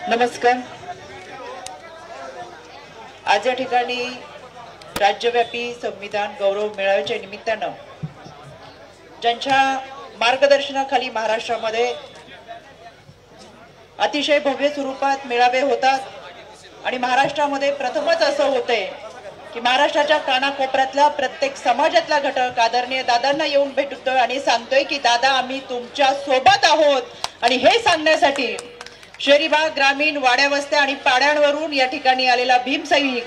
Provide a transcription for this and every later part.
नमस्कार। आज या ठिकाणी राज्यव्यापी संविधान गौरव मेळाव्याच्या निमित्तानं ज्यांच्या मार्गदर्शनाखाली महाराष्ट्रामध्ये अतिशय भव्य स्वरूपात मेळावे होतात आणि महाराष्ट्रामध्ये प्रथमच असं होतंय की महाराष्ट्राच्या कानाकोपऱ्यातला प्रत्येक समाजातला घटक आदरणीय दादांना येऊन भेटतोय आणि सांगतोय की दादा आम्ही तुमच्या सोबत आहोत। आणि हे सांगण्यासाठी शहरी भाग, ग्रामीण, वाड्या वस्त्या आणि पाड्यांवरून या ठिकाणी आलेला भीमसैनिक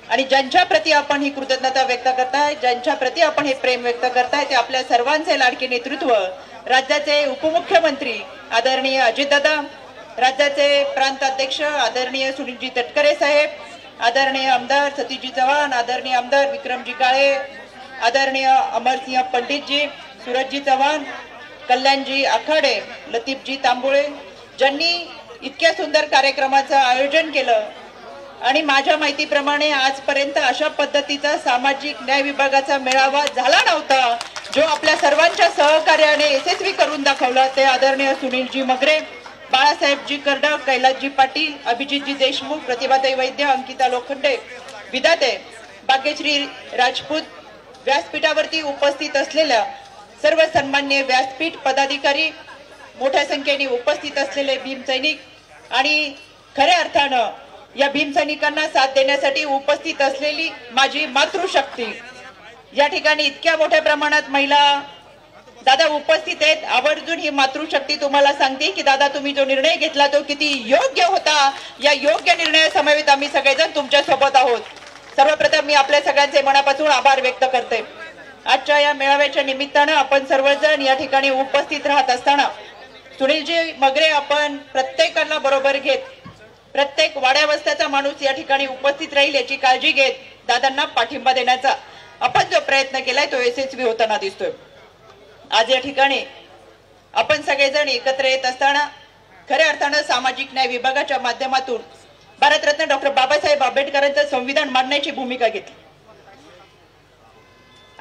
आणि ज्यांच्या प्रती आपण ही कृतज्ञता व्यक्त करताय, ज्यांच्या प्रती आपण हे प्रेम व्यक्त करताय, ते आपल्या सर्वांचे लाडके नेतृत्व राज्याचे उपमुख्यमंत्री आदरणीय अजितदादा, राज्याचे प्रांत अध्यक्ष आदरणीय सुनीलजी तटकरे साहेब, आदरणीय आमदार सतीशजी चव्हाण, आदरणीय आमदार विक्रमजी काळे, आदरणीय अमरसिंह पंडितजी, सूरजजी चव्हाण, कल्याणजी आखाडे, लतीफजी तांबुळे, ज्यांनी इतक्या सुंदर कार्यक्रमाचं आयोजन केलं। आणि माझ्या माहितीप्रमाणे आजपर्यंत अशा पद्धतीचा सामाजिक न्याय विभागाचा मेळावा झाला नव्हता जो आपल्या सर्वांच्या सहकार्याने यशस्वी करून दाखवला। ते आदरणीय सुनीलजी मगरे, बाळासाहेबजी कर्डक, कैलासजी पाटील, अभिजितजी देशमुख, प्रतिभाताई वैद्य, अंकिता लोखंडे, विधाते भाग्यश्री राजपूत, व्यासपीठावरती उपस्थित असलेल्या सर्व सन्माननीय व्यासपीठ पदाधिकारी, मोठ्या संख्येने उपस्थित असलेले भीमसैनिक आणि खऱ्या अर्थानं या भीमसैनिकांना साथ देण्यासाठी उपस्थित असलेली माझी मातृशक्ती, या ठिकाणी इतक्या मोठ्या प्रमाणात महिला दादा उपस्थित आहेत। आवर्जून ही मातृशक्ती तुम्हाला सांगते की दादा तुम्ही जो निर्णय घेतला तो किती योग्य होता। या योग्य निर्णयासमवेत आम्ही सगळेजण तुमच्या सोबत आहोत। सर्वप्रथम मी आपल्या सगळ्यांचे मनापासून आभार व्यक्त करते। आजच्या या मेळाव्याच्या निमित्तानं आपण सर्वजण या ठिकाणी उपस्थित राहत असताना सुनीलजी मगरे आपण प्रत्येकाला बरोबर घेत प्रत्येक वाड्या वस्त्याचा माणूस या ठिकाणी उपस्थित राहील याची काळजी घेत दादांना पाठिंबा देण्याचा आपण जो प्रयत्न केलाय तो यशस्वी होताना दिसतोय। आज या ठिकाणी आपण सगळेजण एकत्र येत असताना खऱ्या अर्थानं सामाजिक न्याय विभागाच्या माध्यमातून भारतरत्न डॉक्टर बाबासाहेब आंबेडकरांचं संविधान मांडण्याची भूमिका घेतली।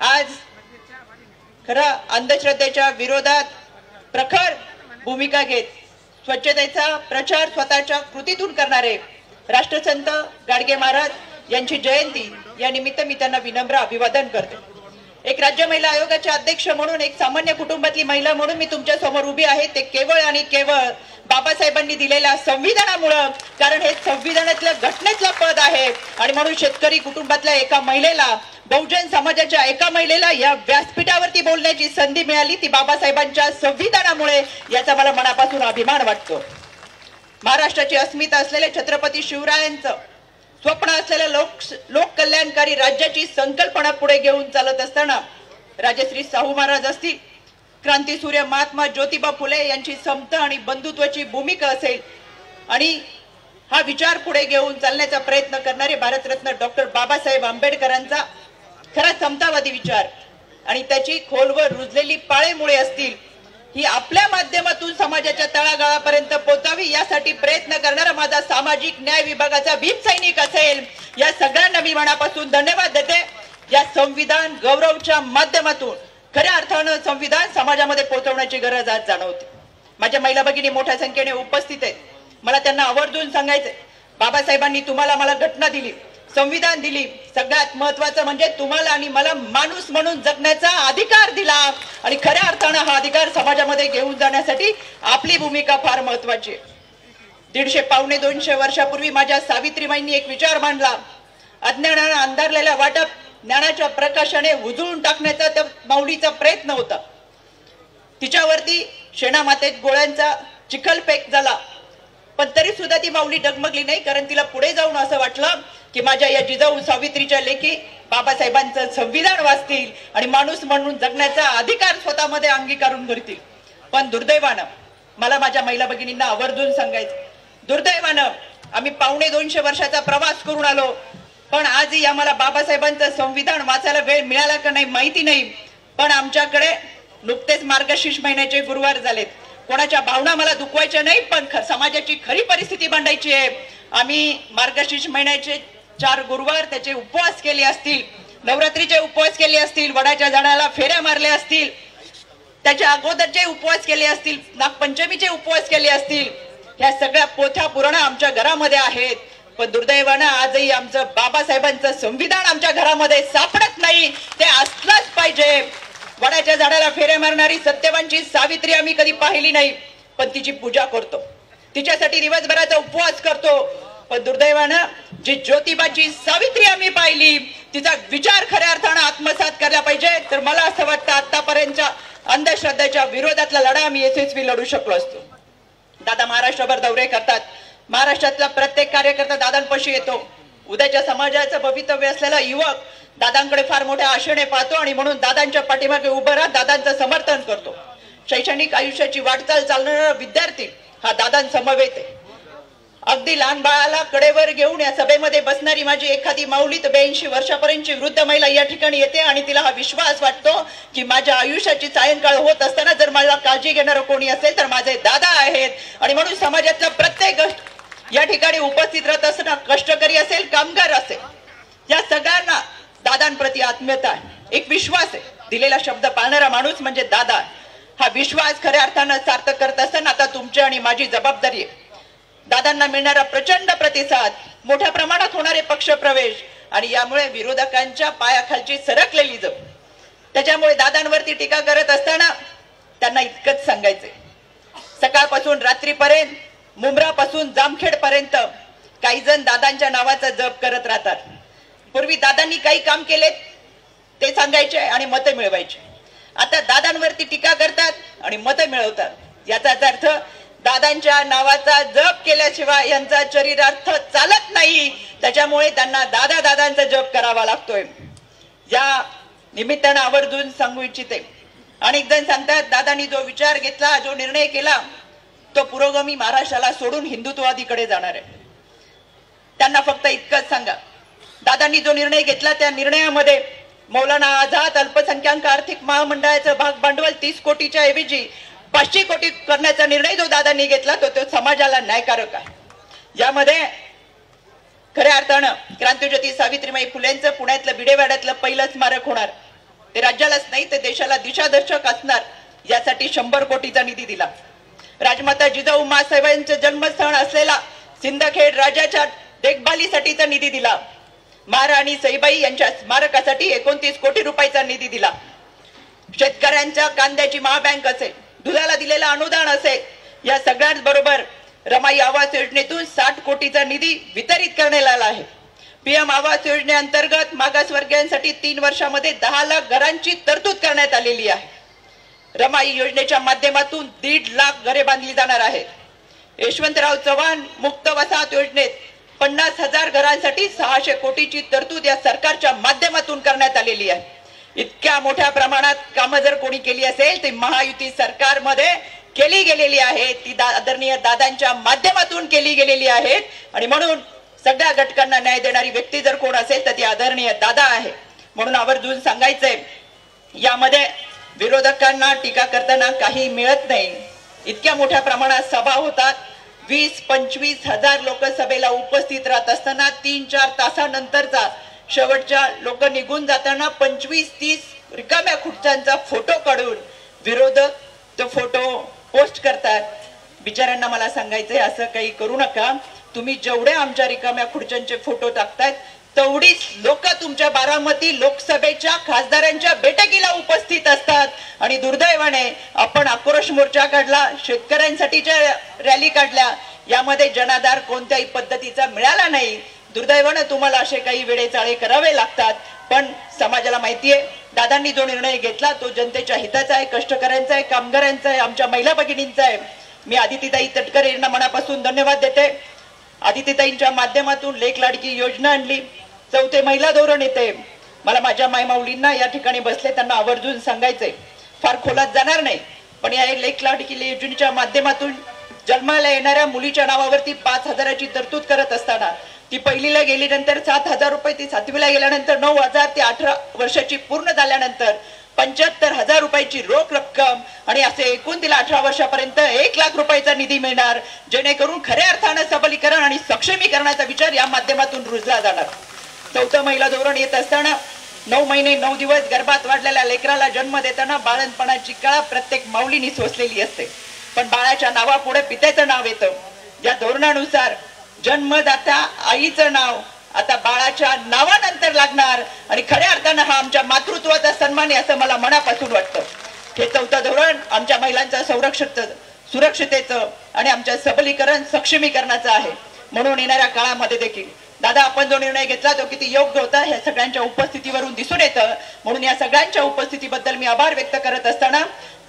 आज खरं अंधश्रद्धेच्या विरोधात प्रखर भूमिका घेत स्वच्छतेचा प्रचार स्वतःच्या कृतीतून करणारे राष्ट्रसंत गाडगे महाराज यांची जयंती या निमित्त मी त्यांना विनम्र अभिवादन करते। एक राज्य महिला आयोगाचे अध्यक्ष म्हणून, एक सामान्य कुटुंबातली महिला म्हणून मी तुमच्या समोर उभी आहे ते केवळ आणि केवळ बाबासाहेबांनी दिलेल्या संविधानामुळे। कारण हे संविधानातलं घटनेतलं पद आहे आणि म्हणून शेतकरी कुटुंबातल्या एका महिलेला, बहुजन समाजाच्या एका महिलेला या व्यासपीठावरती बोलण्याची संधी मिळाली ती बाबासाहेबांच्या संविधानामुळे, याचा मला मनापासून अभिमान वाटतो। महाराष्ट्राची अस्मिता असलेले छत्रपती शिवरायांचं स्वप्न असलेल्या लोक कल्याणकारी राज्याची संकल्पना पुढे घेऊन चालत असताना राजश्री शाहू महाराज असतील, क्रांतीसूर्य महात्मा ज्योतिबा फुले यांची समता आणि बंधुत्वाची भूमिका असेल आणि हा विचार पुढे घेऊन चालण्याचा प्रयत्न करणारे भारतरत्न डॉक्टर बाबासाहेब आंबेडकरांचा खरा समतावादी विचार आणि त्याची खोलवर रुजलेली पाळेमुळे असतील, ही आपल्या माध्यमातून समाजाच्या तळागाळापर्यंत पोहोचावी यासाठी प्रयत्न करणारा माझा सामाजिक न्याय विभागाचा भीमसैनिक असेल, या सगळ्यांना मी मनापासून धन्यवाद देते। या संविधान गौरवच्या माध्यमातून खऱ्या अर्थानं संविधान समाजामध्ये पोहोचवण्याची गरज आज जाणवते। माझ्या महिला भगिनी मोठ्या संख्येने उपस्थित आहेत। मला त्यांना आवर्जून सांगायचंय, बाबासाहेबांनी तुम्हाला मला घटना दिली, संविधान दिली, सगळ्यात महत्वाचं म्हणजे तुम्हाला आणि मला माणूस म्हणून जगण्याचा अधिकार दिला आणि खऱ्या अर्थानं हा अधिकार समाजामध्ये घेऊन जाण्यासाठी आपली भूमिका फार महत्वाची आहे। 150 पावणे 200 वर्षापूर्वी माझ्या सावित्रीबाईंनी एक विचार मांडला, अज्ञानानं अंधारलेल्या वाटप ज्ञानाच्या प्रकाशाने उजळून टाकण्याचा त्या माऊलीचा प्रयत्न होता। तिच्यावरती शेणामातेत गोळ्यांचा चिखलफेक झाला, पण तरी सुद्धा ती माऊली डगमगली नाही, कारण तिला पुढे जाऊन असं वाटलं की माझ्या या जिजाऊ सावित्रीच्या लेखी बाबासाहेबांचं संविधान वाचतील आणि माणूस म्हणून जगण्याचा अधिकार स्वतःमध्ये अंगीकारून धरतील। पण दुर्दैवानं मला माझ्या महिला भगिनींना आवर्जून सांगायचं, दुर्दैवानं आम्ही पावणे 200 वर्षाचा प्रवास करून आलो, पण आजही आम्हाला बाबासाहेबांचं संविधान वाचायला वेळ मिळाला का नाही माहिती नाही। पण आमच्याकडे नुकतेच मार्गशीर्ष महिन्याचे गुरुवार झालेत, कोणाच्या भावना मला दुखवायच्या नाही, पण समाजाची खरी परिस्थिती मांडायची आहे। आम्ही मार्गशीर्ष महिन्याचे 4 गुरुवार त्याचे उपवास केले असतील, नवरात्रीचे उपवास केले असतील, वडाच्या झाडाला फेऱ्या मारल्या असतील, त्याच्या अगोदरचे उपवास केले असतील, नागपंचमीचे उपवास केले असतील, ह्या सगळ्या पोथ्या पुराण आमच्या घरामध्ये आहेत, पण दुर्दैवानं आजही आमचं बाबासाहेबांचं संविधान आमच्या घरामध्ये सापडत नाही. ते असलंच पाहिजे. वडाच्या झाडाला फेरे मारणारी सत्यवानची सावित्री आम्ही कधी पाहिली नाही, पण तिची पूजा करतो, तिच्यासाठी दिवसभराचा उपवास करतो. पण दुर्दैवानं जी ज्योतिबाची सावित्री आम्ही पाहिली, तिचा विचार खऱ्या अर्थानं आत्मसात करायला पाहिजे. तर मला असं वाटतं आतापर्यंतच्या अंधश्रद्धेच्या विरोधातला लढा आम्ही यशस्वी लढू शकलो असतो. दादा महाराष्ट्रभर दौरे करतात. महाराष्ट्रातला प्रत्येक कार्यकर्ता दादांपाशी येतो. उद्याच्या समाजाचं भवितव्य असलेला युवक दादांकडे फार मोठ्या आशेने पाहतो आणि म्हणून दादांच्या पाठीमागे उभं राहत दादांचं समर्थन करतो. शैक्षणिक आयुष्याची वाटचाल चालणारा विद्यार्थी हा दादांसमवेत आहे. अगदी लहान बाळाला कडेवर घेऊन या सभेमध्ये बसणारी माझी एखादी माऊली तर 82 वर्षापर्यंतची वृद्ध महिला या ठिकाणी येते आणि तिला हा विश्वास वाटतो की माझ्या आयुष्याची सायंकाळ होत असताना जर मला काळजी घेणारं कोणी असेल तर माझे दादा आहेत. आणि म्हणून समाजातला प्रत्येक या ठिकाणी उपस्थित राहत असताना कष्टकरी असेल, कामगार असेल, या सगळ्यांना दादांप्रती आत्मीयता आहे, एक विश्वास आहे. दिलेला शब्द पाळणारा माणूस म्हणजे दादा. हा विश्वास खऱ्या अर्थानं सार्थक करत असताना आता तुमची आणि माझी जबाबदारी आहे. दादांना मिळणारा प्रचंड प्रतिसाद, मोठ्या प्रमाणात होणारे पक्ष प्रवेश आणि यामुळे विरोधकांच्या पायाखालची सरकलेली जप, त्याच्यामुळे दादांवरती टीका करत असताना त्यांना इतकंच सांगायचंय, सकाळपासून रात्रीपर्यंत, मुंब्रापासून जामखेड पर्यंत काही जण दादांच्या नावाचा जप करत राहतात. पूर्वी दादांनी काही काम केले ते सांगायचे आणि मतं मिळवायचे. आता दादांवरती टीका करतात आणि मतं मिळवतात. याचाच अर्थ दादांच्या नावाचा जप केल्याशिवाय यांचा चरितार्थ चालत नाही. त्याच्यामुळे त्यांना दादांचा जप करावा लागतोय. या निमित्तानं आवर्जून सांगू इच्छिते. अनेक जण सांगतात दादांनी जो विचार घेतला, जो निर्णय केला, तो पुरोगामी महाराष्ट्राला सोडून हिंदुत्ववादीकडे जाणार आहे. त्यांना फक्त इतकंच सांगा, दादांनी जो निर्णय घेतला त्या निर्णयामध्ये मौलाना आझाद अल्पसंख्याक आर्थिक महामंडळाचं भाग भांडवल 30 कोटीच्या ऐवजी 500 कोटी करण्याचा निर्णय जो दादांनी घेतला तो समाजाला न्यायकारक आहे. यामध्ये खऱ्या अर्थानं क्रांतिज्योती सावित्रीबाई फुलेंचं पुण्यातलं भिडेवाड्यातलं पहिलं स्मारक होणार. ते राज्यालाच नाही तर देशाला दिशादर्शक असणार. यासाठी 100 कोटीचा निधी दिला. राजमाता जिजाऊ मासाहेबांचं जन्मस्थळ असलेला सिंदखेड राजाच्या देखभालीसाठीचा निधी दिला. महाराणी सईबाई यांच्या स्मारकासाठी 29 कोटी रुपयाचा निधी दिला. शेतकऱ्यांच्या कांद्याची महाबँक असेल, दुधाला दिलेला अनुदान असेल, या सगळ्यांबरोबर रमाई आवास योजनेतून 60 कोटीचा निधी वितरित करण्यात आला आहे. पीएम आवास योजनेअंतर्गत मागासवर्गीयांसाठी 3 वर्षामध्ये 10 लाख घरांची तरतूद करण्यात आलेली आहे. रमाई योजनेच्या माध्यमातून 1.5 लाख घरे बांधली जाणार आहेत. यशवंतराव चव्हाण मुक्त वसाहत योजनेत 50,000 घरांसाठी 600 कोटीची तरतूद या सरकारच्या माध्यमातून करण्यात आलेली आहे. इतक्या मोठ्या प्रमाणात कामं जर कोणी केली असेल ती महायुती सरकारमध्ये केली गेलेली आहे. ती आदरणीय दादांच्या माध्यमातून केली गेलेली आहेत. आणि म्हणून सगळ्या घटकांना न्याय देणारी व्यक्ती जर कोण असेल तर ती आदरणीय दादा आहे. म्हणून आवर्जून सांगायचंय, यामध्ये विरोधकांना टीका करताना काही मिळत नाही. इतक्या मोठ्या प्रमाणात सभा होतात. 20-25 हजार लोक सभेला उपस्थित राहत असताना 3-4 तासानंतरचा शेवटच्या लोक निघून जाताना 25-30 रिकाम्या खुर्च्यांचा फोटो काढून विरोधक तो फोटो पोस्ट करतात. बिचाऱ्यांना मला सांगायचंय, असं काही करू नका. तुम्ही जेवढे आमच्या रिकाम्या खुर्च्यांचे फोटो टाकतायत तेवढीच लोक तुमच्या बारामती लोकसभेच्या खासदारांच्या बैठकीला उपस्थित असतात. आणि दुर्दैवाने आपण आक्रोश मोर्चा काढला, शेतकऱ्यांसाठीच्या रॅली काढल्या, यामध्ये जनाधार कोणत्याही पद्धतीचा मिळाला नाही. दुर्दैवाने तुम्हाला असे काही वेळेचाळे करावे लागतात. पण समाजाला माहितीये दादांनी जो निर्णय घेतला तो जनतेच्या हिताचा आहे, कष्टकऱ्यांचा आहे, कामगारांचा आहे, आमच्या महिला भगिनींचा आहे. मी आदितीताई तटकरे यांना मनापासून धन्यवाद देते. आदितीताईंच्या माध्यमातून लेक लाडकी योजना आणली, 4थे महिला धोरण येते. मला माझ्या मायमाऊलींना या ठिकाणी बसले त्यांना आवर्जून सांगायचंय, फार खोलात जाणार नाही, पण या लेक लाडकी योजनेच्या माध्यमातून जन्माला येणाऱ्या मुलीच्या नावावरती 5,000ची तरतूद करत असताना ती पहिलीला गेल्यानंतर 7,000 रुपये, ती 7वीला गेल्यानंतर 9,000, ती 18 वर्षाची पूर्ण झाल्यानंतर 75,000 रुपयाची रोख रक्कम आणि असे एकूण तिला 18 वर्षापर्यंत 1 लाख रुपयाचा निधी मिळणार. जेणेकरून खऱ्या अर्थानं सबलीकरण आणि सक्षमीकरणाचा विचार या माध्यमातून रुजला जाणार. 4थं महिला धोरण येत असताना 9 महिने 9 दिवस गर्भात वाढलेल्या लेकराला जन्म देताना बाळणपणाची कळा प्रत्येक माऊलीनी सोसलेली असते. पण बाळाच्या नावापुढे पित्याचं नाव येतं. या धोरणानुसार जन्मदाता आईचं नाव आता बाळाच्या नावानंतर लागणार आणि खऱ्या अर्थानं हा आमच्या मातृत्वाचा सन्मान आहे असं मला मनापासून वाटतं. हे 4थं धोरण आमच्या महिलांच्या सुरक्षितेचं आणि आमच्या सबलीकरण सक्षमीकरणाचं आहे. म्हणून येणाऱ्या काळामध्ये देखील दादा आपण जो निर्णय घेतला तो किती योग्य होता हे सगळ्यांच्या उपस्थितीवरून दिसून येतं. म्हणून या सगळ्यांच्या उपस्थितीबद्दल मी आभार व्यक्त करत असताना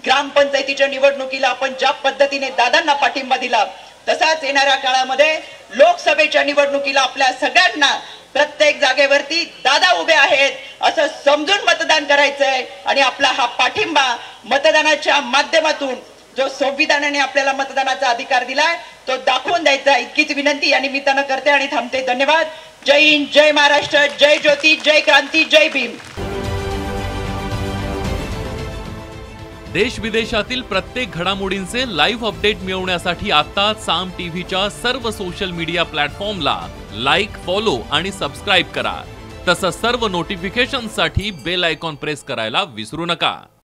ग्रामपंचायतीच्या निवडणुकीला आपण ज्या पद्धतीने दादांना पाठिंबा दिला तसाच येणाऱ्या काळामध्ये लोकसभेच्या निवडणुकीला आपल्या सगळ्यांना प्रत्येक जागेवरती दादा उभे आहेत असं समजून मतदान करायचंय आणि आपला हा पाठिंबा मतदानाच्या माध्यमातून जो संविधानाने आपल्याला मतदानाचा अधिकार दिलाय तो दाखवून द्यायचा इतकीच विनंती या निमित्तानं करते आणि थांबते. धन्यवाद. जय हिंद, जय महाराष्ट्र, जय ज्योती, जय क्रांती, जय भीम. देश विदेशातील प्रत्येक घडामोडींचे लाईव्ह अपडेट मिळवण्यासाठी आता साम टीव्हीच्या सर्व सोशल मीडिया प्लॅटफॉर्मला लाईक, फॉलो आणि सबस्क्राईब करा. तसंच सर्व नोटिफिकेशनसाठी बेल आयकॉन प्रेस करायला विसरू नका.